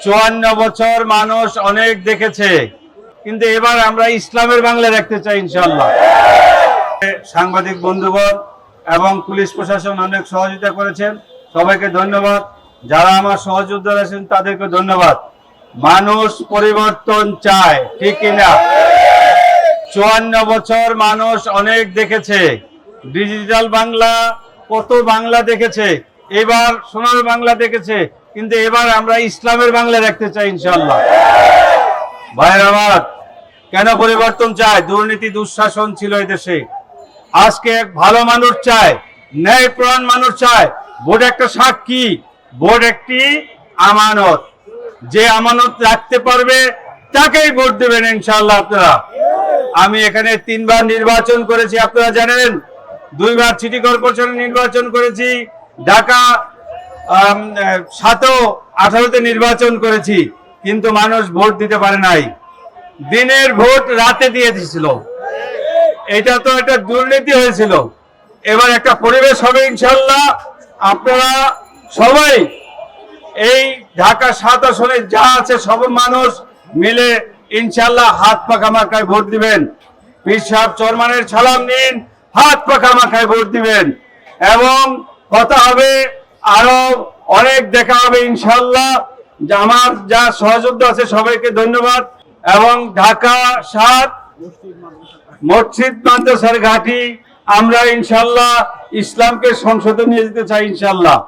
54 বছর মানুষ অনেক দেখেছে, কিন্তু এবার আমরা ইসলামের বাংলা দেখতে চাই ইনশাআল্লাহ। সাংবাদিক বন্ধুগণ এবং পুলিশ প্রশাসন অনেক সহযোগিতা করেছেন, সবাইকে ধন্যবাদ। যারা আমার সহযোদ্ধা আছেন তাদেরকে ধন্যবাদ। মানুষ পরিবর্তন চায়, ঠিক কিনা? 54 বছর মানুষ অনেক দেখেছে, ডিজিটাল বাংলা কত বাংলা দেখেছে, এবার সোনার বাংলা দেখেছে, কিন্তু এবার আমরা ইসলামের বাংলা দেখতে চাই ইনশাআল্লাহ। ভাইয়ের আমার, কেন পরিবর্তন চায়? দুর্নীতি দুঃশাসন ছিল এই দেশে। আজকে এক ভালো মানুষ চায়, ন্যায়প্রাণ মানুষ চায়। ভোট একটা সাক্ষী, ভোট একটি আমানত। যে আমানত রাখতে পারবে তাকেই ভোট দেবেন ইনশাআল্লাহ আপনারা। আমি এখানে 3 বার নির্বাচন করেছি, আপনারা জানেন। 2 বার সিটি কর্পোরেশনের নির্বাচন করেছি, ঢাকা 18তে নির্বাচন করেছি, কিন্তু মানুষ ভোট দিতে পারে নাই। দিনের ভোট রাতে দিয়ে দিয়েছিল। এটা তো একটা দুর্নীতি হয়েছিল। এবার একটা পরিবেশ হবে ইনশাআল্লাহ। আপনারা সবাই এই ঢাকা 7 আসনে যা আছে সব মানুষ মিলে ইনশাআল্লাহ হাত পাখা মার্কায় ভোট দিবেন। পীর সাহেব চরমানের সালাম নিন, হাত পাখা মার্কায় ভোট দিবেন, এবং কথা হবে আরো অনেক দেখা হবে ইনশাআল্লাহ। আমার যা সহযোদ্ধা আছে সবাইকে ধন্যবাদ। এবং ঢাকা 7 মসজিদ মাদ্রাসার ঘাঁটি আমরা ইনশাআল্লাহ ইসলামকে সংসদে নিয়ে যেতে চাই ইনশাআল্লাহ।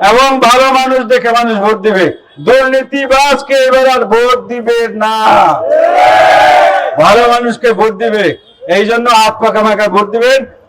এবং ভালো মানুষ দেখে মানুষ ভোট দিবে, দুর্নীতিবাজকে এবার আর ভোট দিবে না, ভালো মানুষকে ভোট দিবে। এই জন্য হাত পাখা মাখা ভোট দিবেন।